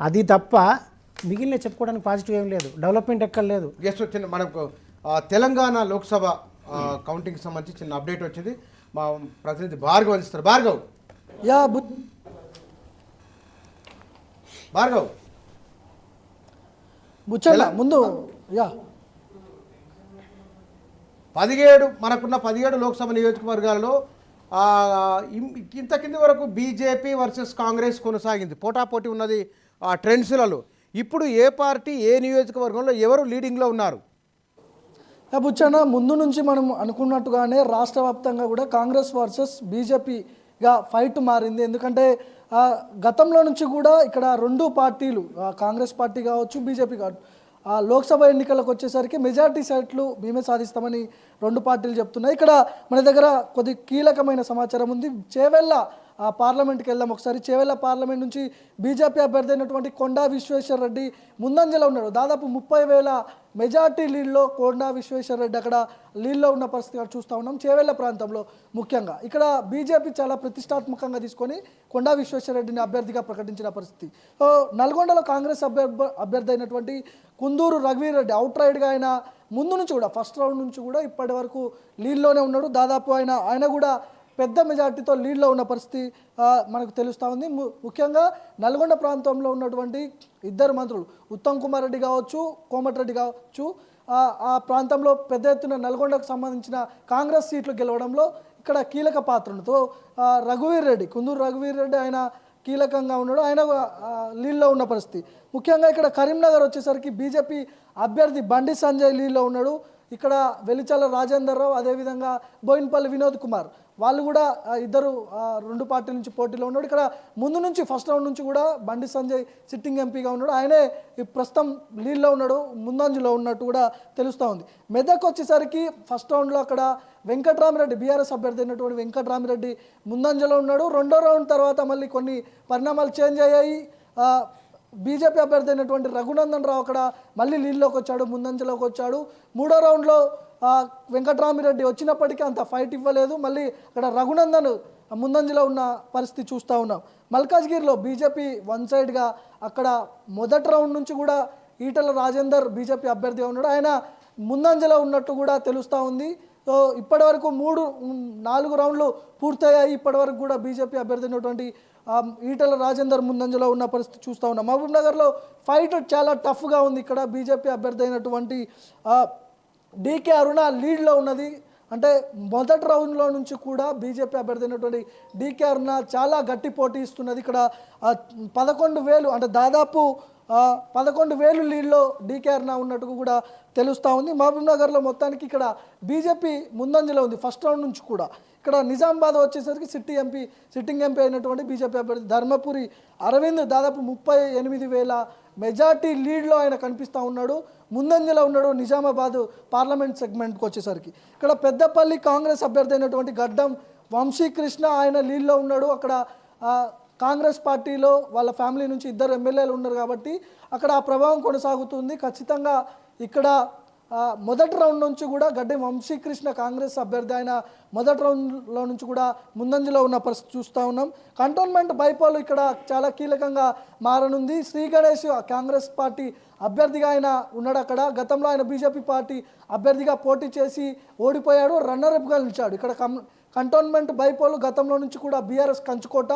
అది తప్ప మిగిలిన చెప్పుకోవడానికి పాజిటివ్ ఏం లేదు, డెవలప్మెంట్ ఎక్కడ లేదు. గెస్ట్ వచ్చింది మనకు తెలంగాణ లోక్సభ కౌంటింగ్కి సంబంధించి చిన్న అప్డేట్ వచ్చింది. మా ప్రతినిధి భార్గవ్ అందిస్తారు. భార్గవ్ భార్గవ్ ముందు 17 మనకున్న 17 లోక్సభ నియోజకవర్గాల్లో ఇంత కింది వరకు బీజేపీ వర్సెస్ కాంగ్రెస్ కొనసాగింది. పోటాపోటీ ఉన్నది ట్రెండ్స్లలో. ఇప్పుడు ఏ పార్టీ ఏ నియోజకవర్గంలో ఎవరు లీడింగ్లో ఉన్నారు? బుచ్చన్న, ముందు నుంచి మనం అనుకున్నట్టుగానే రాష్ట్ర వ్యాప్తంగా కూడా కాంగ్రెస్ వర్సెస్ బీజేపీగా ఫైట్ మారింది. ఎందుకంటే గతంలో నుంచి కూడా ఇక్కడ రెండు పార్టీలు, కాంగ్రెస్ పార్టీ కావచ్చు బీజేపీ కావచ్చు, లోక్సభ ఎన్నికలకు వచ్చేసరికి మెజారిటీ సీట్లు మేమే సాధిస్తామని రెండు పార్టీలు చెప్తున్నాయి. ఇక్కడ మన దగ్గర కొద్ది కీలకమైన సమాచారం ఉంది. చేవెళ్ళ పార్లమెంట్కి వెళ్దాం ఒకసారి. చేవెళ్ళ పార్లమెంట్ నుంచి బీజేపీ అభ్యర్థి అయినటువంటి కొండా విశ్వేశ్వర రెడ్డి ముందంజలో ఉన్నాడు. దాదాపు 30,000 మెజార్టీ లీడ్లో కొండా విశ్వేశ్వర రెడ్డి అక్కడ లీడ్లో ఉన్న పరిస్థితి చూస్తూ ఉన్నాం. చేవెళ్ళ ప్రాంతంలో ముఖ్యంగా ఇక్కడ బీజేపీ చాలా ప్రతిష్టాత్మకంగా తీసుకొని కొండా విశ్వేశ్వర రెడ్డిని అభ్యర్థిగా ప్రకటించిన పరిస్థితి. నల్గొండలో కాంగ్రెస్ అభ్యర్థి అయినటువంటి కుందూరు రఘువీర్ రెడ్డి అవుట్ రైడ్గా ఆయన ముందు నుంచి కూడా ఫస్ట్ రౌండ్ నుంచి కూడా ఇప్పటి వరకు లీడ్లోనే ఉన్నాడు. దాదాపు ఆయన కూడా పెద్ద మెజార్టీతో లీడ్లో ఉన్న పరిస్థితి మనకు తెలుస్తూ ఉంది. ముఖ్యంగా నల్గొండ ప్రాంతంలో ఉన్నటువంటి ఇద్దరు మంత్రులు ఉత్తమ్ కుమార్ రెడ్డి కావచ్చు, కోమటిరెడ్డి కావచ్చు, ఆ ప్రాంతంలో పెద్ద ఎత్తున నల్గొండకు సంబంధించిన కాంగ్రెస్ సీట్లు గెలవడంలో ఇక్కడ కీలక పాత్రతో రఘువీర్ రెడ్డి, కుందూరు రఘువీర్ రెడ్డి ఆయన కీలకంగా ఉన్నాడు. ఆయన లీడ్లో ఉన్న పరిస్థితి. ముఖ్యంగా ఇక్కడ కరీంనగర్ వచ్చేసరికి బీజేపీ అభ్యర్థి బండి సంజయ్ లీడ్లో ఉన్నాడు. ఇక్కడ వెలిచాల రాజేందర్ రావు, అదేవిధంగా బోయిన్పల్లి వినోద్ కుమార్, వాళ్ళు కూడా ఇద్దరు రెండు పార్టీల నుంచి పోటీలో ఉన్నాడు. ఇక్కడ ముందు నుంచి ఫస్ట్ రౌండ్ నుంచి కూడా బండి సంజయ్ సిట్టింగ్ ఎంపీగా ఉన్నాడు. ఆయనే ప్రస్తుతం లీడ్లో ఉన్నాడు, ముందంజలో ఉన్నట్టు కూడా తెలుస్తూ ఉంది. మెదక్ వచ్చేసరికి ఫస్ట్ రౌండ్లో అక్కడ వెంకట్రామిరెడ్డి, బీఆర్ఎస్ అభ్యర్థి అయినటువంటి వెంకట్రామిరెడ్డి ముందంజలో ఉన్నాడు. రెండో రౌండ్ తర్వాత మళ్ళీ కొన్ని పరిణామాలు చేంజ్ అయ్యాయి. బీజేపీ అభ్యర్థి అయినటువంటి రఘునందన్ రావు అక్కడ మళ్ళీ లీడ్లోకి వచ్చాడు, ముందంజలోకి వచ్చాడు. మూడో రౌండ్లో వెంకట్రామిరెడ్డి వచ్చినప్పటికీ అంత ఫైట్ ఇవ్వలేదు. మళ్ళీ అక్కడ రఘునందన్ ముందంజలో ఉన్న పరిస్థితి చూస్తూ ఉన్నాం. మల్కాజ్గిరిలో బీజేపీ వన్ సైడ్గా అక్కడ మొదటి రౌండ్ నుంచి కూడా ఈటల రాజేందర్ బీజేపీ అభ్యర్థిగా ఉన్నాడు. ఆయన ముందంజలో ఉన్నట్టు కూడా తెలుస్తూ ఉంది. సో ఇప్పటి వరకు 4 రౌండ్లు పూర్తయ్యాయి. ఇప్పటి వరకు కూడా బీజేపీ అభ్యర్థి అయినటువంటి ఈటల రాజేందర్ ముందంజలో ఉన్న పరిస్థితి చూస్తూ ఉన్నాం. మహబూబ్ నగర్లో ఫైట్ చాలా టఫ్గా ఉంది. ఇక్కడ బీజేపీ అభ్యర్థి అయినటువంటి డీకే అరుణ లీడ్లో ఉన్నది. అంటే మొదటి రౌండ్లో నుంచి కూడా బీజేపీ అభ్యర్థి అయినటువంటి డీకే అరుణ చాలా గట్టి పోటీ ఇస్తున్నది. ఇక్కడ 11,000 అంటే దాదాపు 11,000 లీడ్లో డీకే అరుణ ఉన్నట్టు కూడా తెలుస్తూ ఉంది. మహబూబ్ నగర్లో మొత్తానికి ఇక్కడ బీజేపీ ముందంజలో ఉంది ఫస్ట్ రౌండ్ నుంచి కూడా. ఇక్కడ నిజామాబాద్ వచ్చేసరికి సిట్టింగ్ ఎంపీ అయినటువంటి బీజేపీ అభ్యర్థి ధర్మపురి అరవింద్ దాదాపు 38,000 మెజార్టీ లీడ్లో ఆయన కనిపిస్తూ ఉన్నాడు, ముందంజలో ఉన్నాడు. నిజామాబాద్ పార్లమెంట్ సెగ్మెంట్కి వచ్చేసరికి ఇక్కడ పెద్దపల్లి కాంగ్రెస్ అభ్యర్థి అయినటువంటి గడ్డం వంశీకృష్ణ ఆయన లీడ్లో ఉన్నాడు. అక్కడ కాంగ్రెస్ పార్టీలో వాళ్ళ ఫ్యామిలీ నుంచి 2 ఎమ్మెల్యేలు ఉన్నారు కాబట్టి అక్కడ ఆ ప్రభావం కొనసాగుతుంది. ఖచ్చితంగా ఇక్కడ మొదటి రౌండ్ నుంచి కూడా గడ్డం వంశీకృష్ణ కాంగ్రెస్ అభ్యర్థి ఆయన మొదటి రౌండ్లో నుంచి కూడా ముందంజలో ఉన్న పరిస్థితి చూస్తూ ఉన్నాం. కంటోన్మెంట్ బైపోల్ ఇక్కడ చాలా కీలకంగా మారనుంది. శ్రీ గణేష్ కాంగ్రెస్ పార్టీ అభ్యర్థిగా ఆయన ఉన్నాడు. అక్కడ గతంలో ఆయన బీజేపీ పార్టీ అభ్యర్థిగా పోటీ చేసి ఓడిపోయాడు, రన్నర్అప్గా నిలిచాడు. ఇక్కడ కంటోన్మెంట్ బైపోల్ గతంలో నుంచి కూడా బీఆర్ఎస్ కంచుకోట,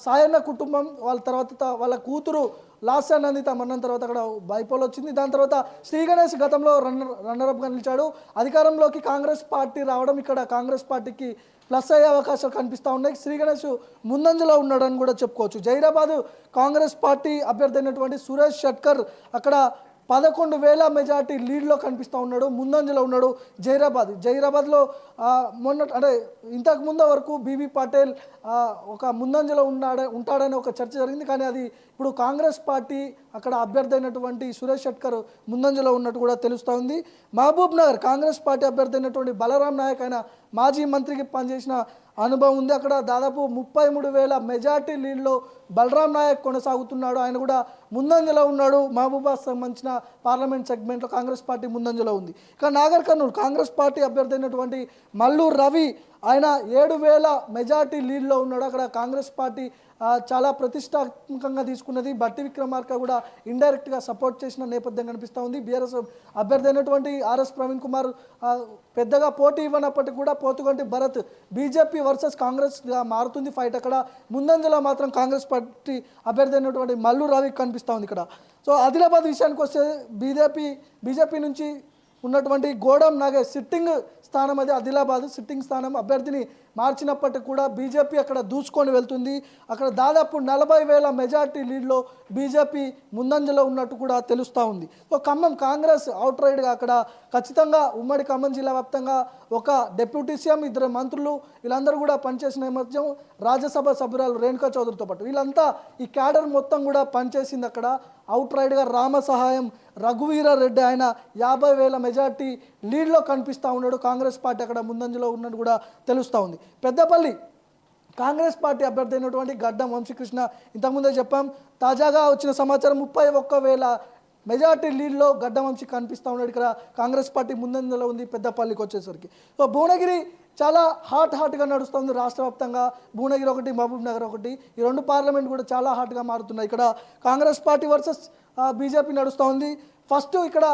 సాయన్న కుటుంబం వాళ్ళ తర్వాత వాళ్ళ కూతురు లాస్య నందిత మరణం తర్వాత అక్కడ బైపోల్ వచ్చింది. దాని తర్వాత శ్రీ గణేష్ గతంలో రన్నర్అప్గా నిలిచాడు. అధికారంలోకి కాంగ్రెస్ పార్టీ రావడం ఇక్కడ కాంగ్రెస్ పార్టీకి ప్లస్ అయ్యే అవకాశాలు కనిపిస్తూ ఉన్నాయి. శ్రీ గణేష్ ముందంజలో ఉన్నాడని కూడా చెప్పుకోవచ్చు. జైరాబాద్ కాంగ్రెస్ పార్టీ అభ్యర్థి అయినటువంటి సురేష్ షట్కర్ అక్కడ 11,000 మెజార్టీ లీడ్లో కనిపిస్తూ ఉన్నాడు, ముందంజలో ఉన్నాడు. జైరాబాద్లో అంటే ఇంతకుముందు వరకు బీబీ పటేల్ ఒక ముందంజలో ఉంటాడని ఒక చర్చ జరిగింది. కానీ అది ఇప్పుడు కాంగ్రెస్ పార్టీ అక్కడ అభ్యర్థి అయినటువంటి సురేష్ షట్కర్ ముందంజలో ఉన్నట్టు కూడా తెలుస్తూ ఉంది. మహబూబ్ నగర్ కాంగ్రెస్ పార్టీ అభ్యర్థి అయినటువంటి బలరాం నాయక్ ఆయన మాజీ మంత్రికి పనిచేసిన అనుభవం ఉంది. అక్కడ దాదాపు 33,000 మెజార్టీ లీడ్లో బలరాం నాయక్ కొనసాగుతున్నాడు. ఆయన కూడా ముందంజలో ఉన్నాడు. మహబూబాబాద్ సంబంధించిన పార్లమెంట్ సెగ్మెంట్లో కాంగ్రెస్ పార్టీ ముందంజలో ఉంది. ఇక నాగర్ కర్నూలు కాంగ్రెస్ పార్టీ అభ్యర్థి అయినటువంటి మల్లూరు రవి ఆయన 7,000 మెజార్టీ లీడ్లో ఉన్నాడు. అక్కడ కాంగ్రెస్ పార్టీ చాలా ప్రతిష్టాత్మకంగా తీసుకున్నది. బట్టి విక్రమార్క కూడా ఇండైరెక్ట్గా సపోర్ట్ చేసిన నేపథ్యం కనిపిస్తూ ఉంది. బీఆర్ఎస్ అభ్యర్థి అయినటువంటి ఆర్ఎస్ ప్రవీణ్ కుమార్ పెద్దగా పోటీ ఇవ్వనప్పటికీ కూడా పోతుగంటి భరత్ బీజేపీ వర్సెస్ కాంగ్రెస్గా మారుతుంది ఫైట్. అక్కడ ముందంజలో మాత్రం కాంగ్రెస్ పార్టీ అభ్యర్థి అయినటువంటి మల్లు రవి కనిపిస్తూ ఉంది ఇక్కడ. సో ఆదిలాబాద్ విషయానికి వస్తే బీజేపీ నుంచి ఉన్నటువంటి గోడం నాగేష్ సిట్టింగ్ స్థానం, అది ఆదిలాబాద్ సిట్టింగ్ స్థానం, అభ్యర్థిని మార్చినప్పటికీ కూడా బీజేపీ అక్కడ దూసుకొని వెళ్తుంది. అక్కడ దాదాపు 40,000 మెజార్టీ లీడ్లో బీజేపీ ముందంజలో ఉన్నట్టు కూడా తెలుస్తూ ఉంది. సో ఖమ్మం కాంగ్రెస్ అవుట్ రైడ్గా అక్కడ ఖచ్చితంగా ఉమ్మడి ఖమ్మం జిల్లా వ్యాప్తంగా ఒక డిప్యూటీ సీఎం, 2 మంత్రులు వీళ్ళందరూ కూడా పనిచేసిన నేపథ్యం, రాజ్యసభ సభ్యురాలు రేణుకా చౌదరితో పాటు వీళ్ళంతా ఈ క్యాడర్ మొత్తం కూడా పనిచేసింది. అక్కడ అవుట్ రైడ్గా రామ సహాయం రఘువీరారెడ్డి ఆయన 50,000 మెజార్టీ లీడ్లో కనిపిస్తూ ఉన్నాడు. కాంగ్రెస్ పార్టీ అక్కడ ముందంజలో ఉన్నట్టు కూడా తెలుస్తూ ఉంది. పెద్దపల్లి కాంగ్రెస్ పార్టీ అభ్యర్థి అయినటువంటి గడ్డం వంశీకృష్ణ ఇంతకుముందే చెప్పాం. తాజాగా వచ్చిన సమాచారం 31,000 మెజార్టీ లీడ్లో గడ్డం వంశీ కనిపిస్తూ ఉన్నాడు. ఇక్కడ కాంగ్రెస్ పార్టీ ముందంజలో ఉంది. పెద్దపల్లికి వచ్చేసరికి సో భువనగిరి చాలా హాట్గా నడుస్తుంది రాష్ట్ర వ్యాప్తంగా. భువనగిరి ఒకటి, మహబూబ్ నగర్ ఒకటి, ఈ 2 పార్లమెంట్ కూడా చాలా హాట్గా మారుతున్నాయి. ఇక్కడ కాంగ్రెస్ పార్టీ వర్సెస్ బీజేపీ నడుస్తూ ఉంది. ఫస్ట్ ఇక్కడ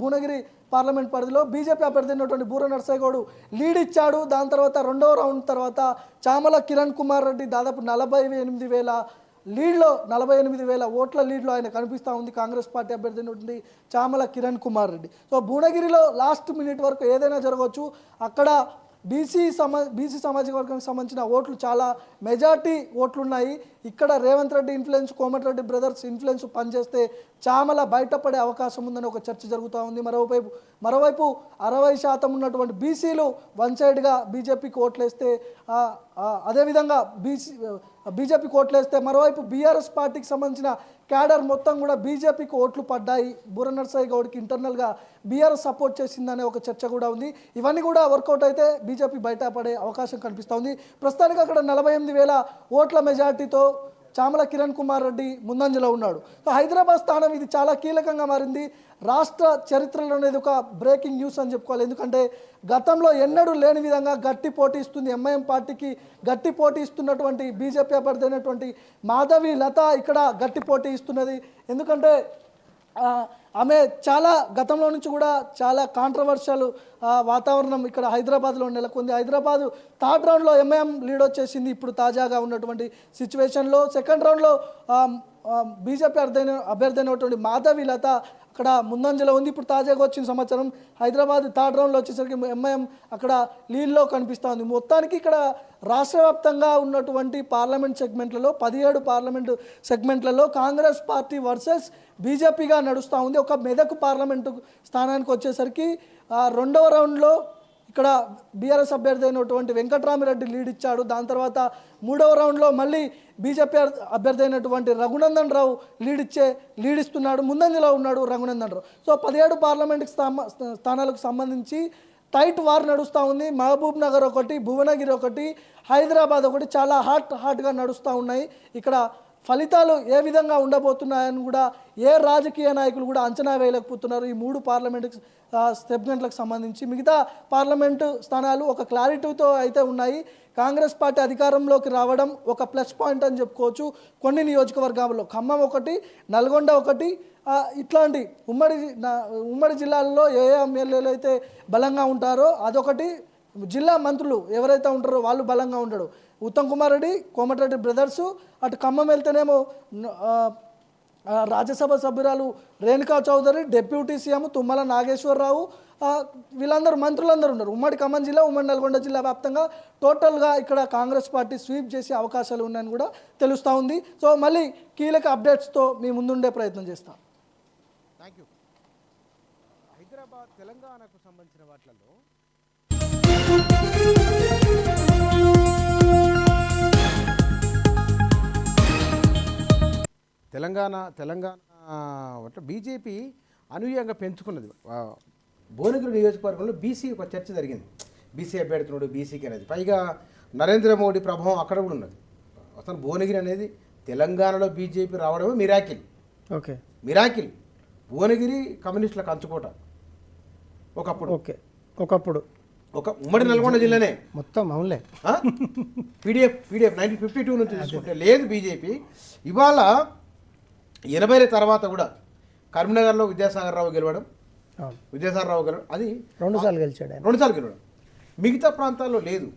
భువనగిరి పార్లమెంట్ పరిధిలో బీజేపీ అభ్యర్థి అయినటువంటి బూర నర్సయ్యగౌడ్ లీడ్ ఇచ్చాడు. దాని తర్వాత 2వ రౌండ్ తర్వాత చామల కిరణ్ కుమార్ రెడ్డి దాదాపు 48,000 లీడ్లో 48,000 ఓట్ల లీడ్లో ఆయన కనిపిస్తూ ఉంది. కాంగ్రెస్ పార్టీ అభ్యర్థి అయినటువంటి చామల కిరణ్ కుమార్ రెడ్డి. సో భువనగిరిలో లాస్ట్ మినిట్ వరకు ఏదైనా జరగవచ్చు. అక్కడ బీసీ సామాజిక వర్గానికి సంబంధించిన ఓట్లు చాలా మెజార్టీ ఓట్లు ఉన్నాయి. ఇక్కడ Revanth Reddy influence, Komatireddy brothers influence పనిచేస్తే చామల బయటపడే అవకాశం ఉందని ఒక చర్చ జరుగుతూ ఉంది. మరోవైపు 60% ఉన్నటువంటి బీసీలు వన్ సైడ్గా బీజేపీకి ఓట్లేస్తే, అదేవిధంగా బీజేపీకి ఓట్లేస్తే మరోవైపు బీఆర్ఎస్ పార్టీకి సంబంధించిన క్యాడర్ మొత్తం కూడా బీజేపీకి ఓట్లు పడ్డాయి. బూర నర్సయ్య గౌడ్కి ఇంటర్నల్గా బీఆర్ఎస్ సపోర్ట్ చేసిందనే ఒక చర్చ కూడా ఉంది. ఇవన్నీ కూడా వర్కౌట్ అయితే బీజేపీ బయటపడే అవకాశం కనిపిస్తూ ఉంది. ప్రస్తుతానికి అక్కడ 48,000 ఓట్ల మెజార్టీతో చామల కిరణ్ కుమార్ రెడ్డి ముందంజలో ఉన్నాడు. సో హైదరాబాద్ స్థానం ఇది చాలా కీలకంగా మారింది. రాష్ట్ర చరిత్రలో అనేది ఒక బ్రేకింగ్ న్యూస్ అని చెప్పుకోవాలి. ఎందుకంటే గతంలో ఎన్నడూ లేని విధంగా గట్టి పోటీ ఇస్తుంది ఎంఐఎం పార్టీకి. గట్టి పోటీ ఇస్తున్నటువంటి బీజేపీ అభ్యర్థి అయినటువంటి మాధవి లత ఇక్కడ గట్టి పోటీ ఇస్తున్నది. ఎందుకంటే ఆమె చాలా గతంలో నుంచి కూడా చాలా కాంట్రవర్షియల్ వాతావరణం ఇక్కడ హైదరాబాద్లో నెలకొంది. హైదరాబాద్ 3rd రౌండ్లో ఎంఐఎం లీడ్ వచ్చేసింది. ఇప్పుడు తాజాగా ఉన్నటువంటి సిచ్యువేషన్లో 2nd రౌండ్లో బీజేపీ అభ్యర్థి అయినటువంటి మాధవి లత అక్కడ ముందంజలో ఉంది. ఇప్పుడు తాజాగా వచ్చిన సమాచారం హైదరాబాద్ 3rd రౌండ్లో వచ్చేసరికి ఎంఐఎం అక్కడ లీడ్లో కనిపిస్తూ ఉంది. మొత్తానికి ఇక్కడ రాష్ట్ర వ్యాప్తంగా ఉన్నటువంటి పార్లమెంట్ సెగ్మెంట్లలో 17 పార్లమెంటు సెగ్మెంట్లలో కాంగ్రెస్ పార్టీ వర్సెస్ బీజేపీగా నడుస్తూ ఉంది. ఒక మెదక్ పార్లమెంటు స్థానానికి వచ్చేసరికి 2వ రౌండ్లో ఇక్కడ బీఆర్ఎస్ అభ్యర్థి అయినటువంటి వెంకట్రామిరెడ్డి లీడ్ ఇచ్చాడు. దాని తర్వాత 3వ రౌండ్లో మళ్ళీ బీజేపీ అభ్యర్థి అయినటువంటి రఘునందన్ రావు లీడ్ ఇస్తున్నాడు. ముందంజలో ఉన్నాడు రఘునందన్ రావు. సో 17 పార్లమెంట్ స్థానాలకు సంబంధించి టైట్ వార్ నడుస్తూ ఉంది. మహబూబ్ నగర్ ఒకటి, భువనగిరి ఒకటి, హైదరాబాద్ ఒకటి చాలా హాట్గా నడుస్తూ ఉన్నాయి. ఇక్కడ ఫలితాలు ఏ విధంగా ఉండబోతున్నాయని కూడా ఏ రాజకీయ నాయకులు కూడా అంచనా వేయలేకపోతున్నారు. ఈ 3 పార్లమెంటు సెగ్మెంట్లకు సంబంధించి మిగతా పార్లమెంటు స్థానాలు ఒక క్లారిటీతో అయితే ఉన్నాయి. కాంగ్రెస్ పార్టీ అధికారంలోకి రావడం ఒక ప్లస్ పాయింట్ అని చెప్పుకోవచ్చు. కొన్ని నియోజకవర్గాల్లో ఖమ్మం ఒకటి, నల్గొండ ఒకటి, ఇట్లాంటి ఉమ్మడి జిల్లాల్లో ఏ ఎమ్మెల్యేలు అయితే బలంగా ఉంటారో అదొకటి. జిల్లా మంత్రులు ఎవరైతే ఉంటారో వాళ్ళు బలంగా ఉంటాడు. ఉత్తమ్ కుమార్ రెడ్డి, కోమటిరెడ్డి బ్రదర్సు, అటు ఖమ్మం వెళ్తేనేమో రాజ్యసభ సభ్యురాలు రేణుకా చౌదరి, డిప్యూటీ సీఎం తుమ్మల నాగేశ్వరరావు, మంత్రులందరూ ఉన్నారు. ఉమ్మడి ఖమ్మం జిల్లా, ఉమ్మడి నల్గొండ జిల్లా వ్యాప్తంగా టోటల్గా ఇక్కడ కాంగ్రెస్ పార్టీ స్వీప్ చేసే అవకాశాలు ఉన్నాయని కూడా తెలుస్తూ ఉంది. సో మళ్ళీ కీలక అప్డేట్స్తో మీ ముందుండే ప్రయత్నం చేస్తాం. Thank you. హైదరాబాద్ తెలంగాణకు సంబంధించిన వాటిల్లో తెలంగాణ బీజేపీ అనూహ్యంగా పెంచుకున్నది. భువనగిరి నియోజకవర్గంలో బీసీ ఒక చర్చ జరిగింది. బీసీ అభ్యర్థుడు బీసీకి అనేది, పైగా నరేంద్ర మోడీ ప్రభావం అక్కడ కూడా ఉన్నది. అసలు భువనగిరి అనేది తెలంగాణలో బీజేపీ రావడమే మిరాకిల్. Okay, miracle. భువనగిరి కమ్యూనిస్టులకు అంచుకోట ఒకప్పుడు. ఒక ఉమ్మడి నల్గొండ జిల్లానే మొత్తం అవునులే. పీడిఎఫ్ 1952 నుంచి తీసుకుంటే లేదు బీజేపీ. ఇవాళ 80 తర్వాత కూడా కరీంనగర్లో విద్యాసాగర్ రావు గెలవడం, అవును, విద్యాసాగర్ రావు గెలవడం, అది 2 సార్లు గెలిచాడు ఆయన. 2 సార్లు గెలవడం, మిగతా ప్రాంతాల్లో లేదు.